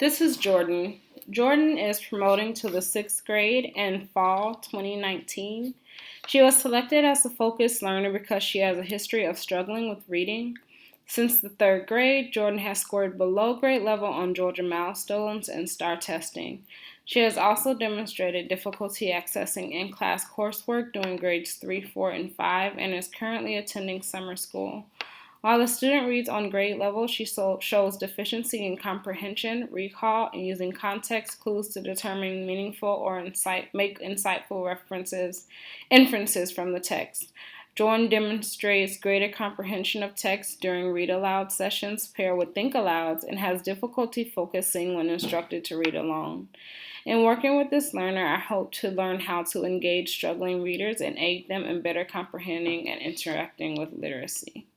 This is Jordan. Jordan is promoting to the sixth grade in fall 2019. She was selected as a focused learner because she has a history of struggling with reading. Since the third grade, Jordan has scored below grade level on Georgia milestones and STAR testing. She has also demonstrated difficulty accessing in class coursework during grades 3, 4, and 5 and is currently attending summer school. While the student reads on grade level, she shows deficiency in comprehension, recall, and using context clues to determine meaningful or make insightful inferences from the text. Jordan demonstrates greater comprehension of text during read aloud sessions paired with think alouds and has difficulty focusing when instructed to read alone. In working with this learner, I hope to learn how to engage struggling readers and aid them in better comprehending and interacting with literacy.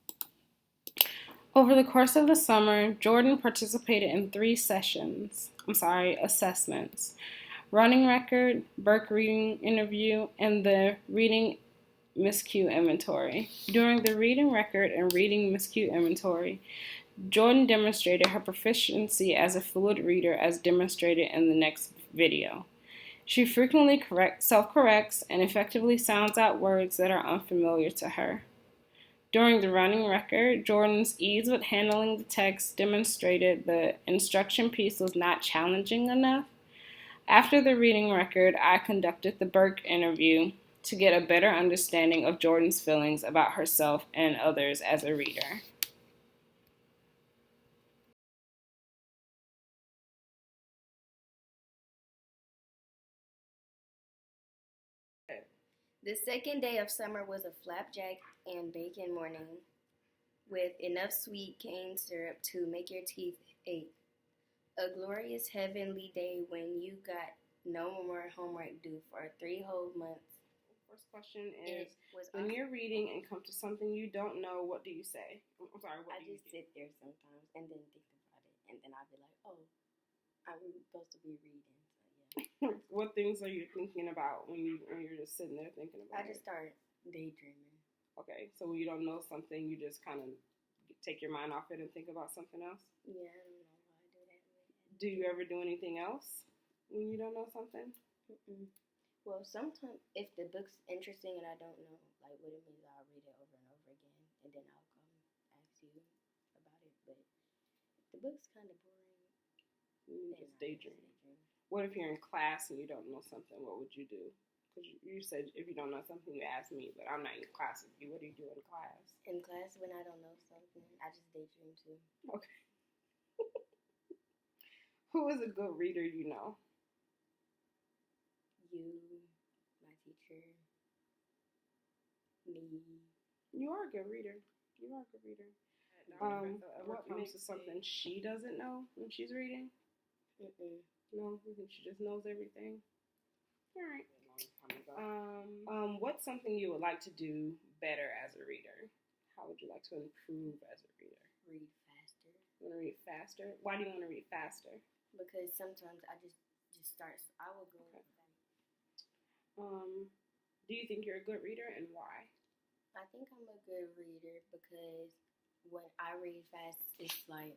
Over the course of the summer, Jordan participated in 3 assessments: running record, Burke reading interview, and the reading miscue inventory. During the reading record and reading miscue inventory, Jordan demonstrated her proficiency as a fluid reader as demonstrated in the next video. She frequently self-corrects and effectively sounds out words that are unfamiliar to her. During the running record, Jordan's ease with handling the text demonstrated the instruction piece was not challenging enough. After the reading record, I conducted the Burke interview to get a better understanding of Jordan's feelings about herself and others as a reader. The second day of summer was a flapjack and bacon morning with enough sweet cane syrup to make your teeth ache. A glorious heavenly day when you got no more homework due for 3 whole months. First question is, when you're reading and come to something you don't know, what do you say? I'm sorry, what I do you just sit there sometimes and then think about it, and then I'll be like, oh, I'm supposed to be reading. So yeah. What things are you thinking about when you're just sitting there thinking about it? I just start daydreaming. Okay, so when you don't know something, you just kind of take your mind off it and think about something else? Yeah, I don't know why I do that. Do you ever do anything else when you don't know something? Mm-mm. Well, sometimes if the book's interesting and I don't know like what it means, I'll read it over and over again, and then I'll come ask you about it. But if the book's kind of boring, You then just I daydream. What if you're in class and you don't know something? What would you do? Because you said if you don't know something, you ask me, but I'm not in class with you. What do you do in class? In class, when I don't know something, I just daydream too. Okay. Who is a good reader you know? You, my teacher, me. You are a good reader. You are a good reader. What comes to something she doesn't know when she's reading? Mm-mm. No, you think she just knows everything? All right. What's something you would like to do better as a reader? How would you like to improve as a reader? Read faster. You want to read faster? Why do you want to read faster? Because sometimes I just start. I will go. Okay. Do you think you're a good reader and why? I think I'm a good reader because when I read fast, it's like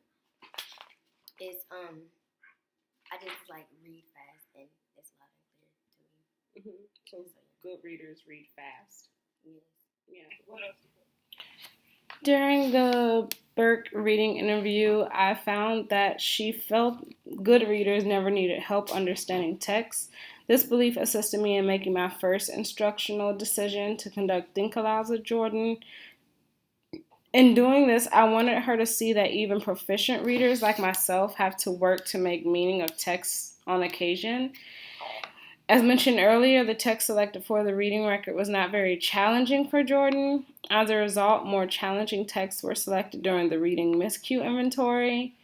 I just like read fast and it's loud and clear to me. Mm-hmm. So good readers read fast. Yes. Yeah. What else? During the Burke reading interview, I found that she felt good readers never needed help understanding text. This belief assisted me in making my first instructional decision to conduct think alouds with Jordan. In doing this, I wanted her to see that even proficient readers like myself have to work to make meaning of text on occasion. As mentioned earlier, the text selected for the reading record was not very challenging for Jordan. As a result, more challenging texts were selected during the reading miscue inventory.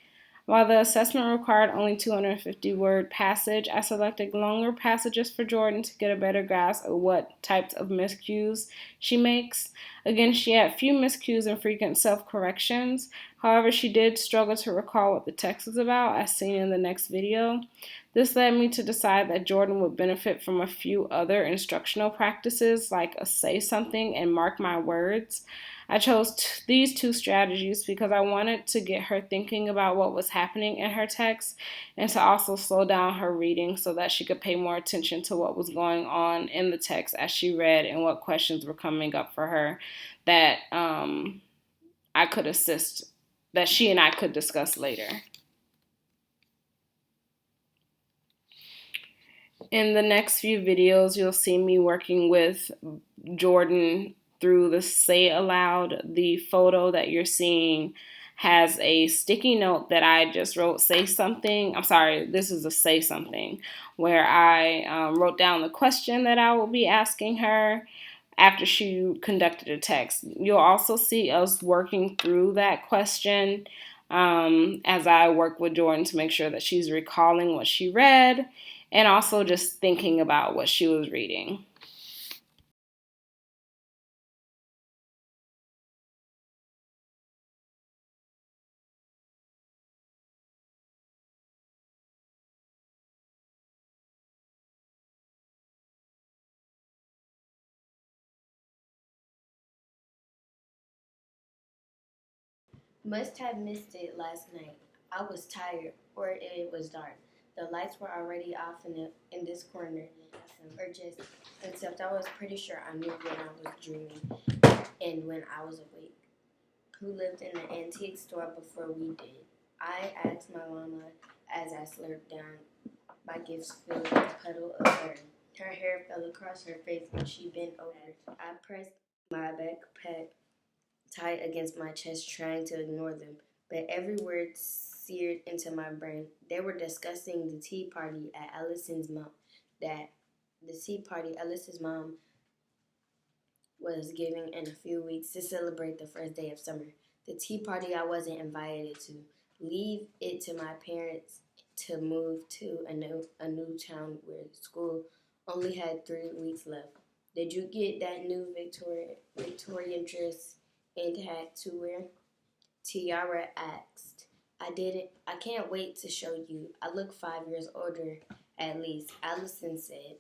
While the assessment required only 250-word passage, I selected longer passages for Jordan to get a better grasp of what types of miscues she makes. Again, she had few miscues and frequent self-corrections. However, she did struggle to recall what the text was about, as seen in the next video. This led me to decide that Jordan would benefit from a few other instructional practices, like a say something and mark my words. I chose these two strategies because I wanted to get her thinking about what was happening in her text and to also slow down her reading so that she could pay more attention to what was going on in the text as she read and what questions were coming up for her that I could assist, that she and I could discuss later. In the next few videos, you'll see me working with Jordan through the Say Aloud. The photo that you're seeing has a sticky note that I just wrote, say something. I'm sorry, this is a say something, where I wrote down the question that I will be asking her after she conducted a text. You'll also see us working through that question as I work with Jordan to make sure that she's recalling what she read and also just thinking about what she was reading. Must have missed it last night. I was tired, or it was dark. The lights were already off in this corner, or just, except I was pretty sure I knew when I was dreaming and when I was awake. Who lived in the antique store before we did? I asked my mama as I slurped down my gifts filled with a puddle of hair. Her hair fell across her face and she bent over. I pressed my backpack tight against my chest, trying to ignore them, but every word seared into my brain. They were discussing the tea party at Allison's mom. Allison's mom was giving in a few weeks to celebrate the first day of summer. The tea party I wasn't invited to. Leave it to my parents to move to a new town where school only had 3 weeks left. Did you get that new Victorian dress and hat to wear? Tiara asked. I didn't. I can't wait to show you. I look 5 years older at least, Allison said.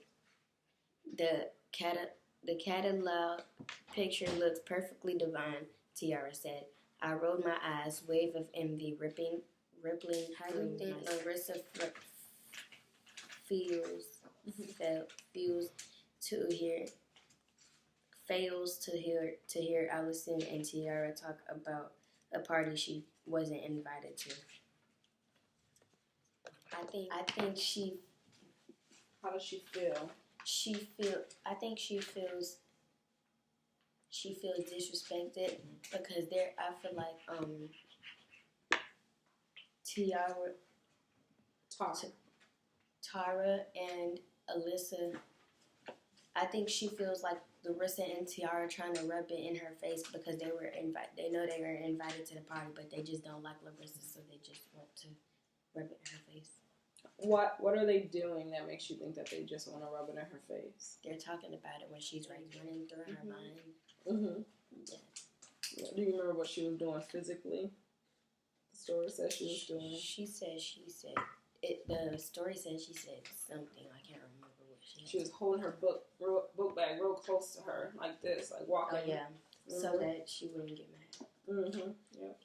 The catalog picture looks perfectly divine, Tiara said. I rolled my eyes, wave of envy rippling. How do you think Larissa feels to hear fails to hear Allison and Tiara talk about a party she wasn't invited to? I think she. How does she feel? I think she feels disrespected because I feel like Tiara, Tara and Alyssa. I think she feels like Larissa and Tiara trying to rub it in her face because they know they were invited to the party, but they just don't like Larissa, so they just want to rub it in her face. What are they doing that makes you think that they just want to rub it in her face? They're talking about it when she's running through her mind. Mm-hmm. Yeah. Do you remember what she was doing physically? The story says she was doing. She said the story said she said something. I can't remember what she said. She was holding her book bag real close to her, like this, like walking. Oh, yeah. So that she wouldn't get mad. Mm-hmm. Yep.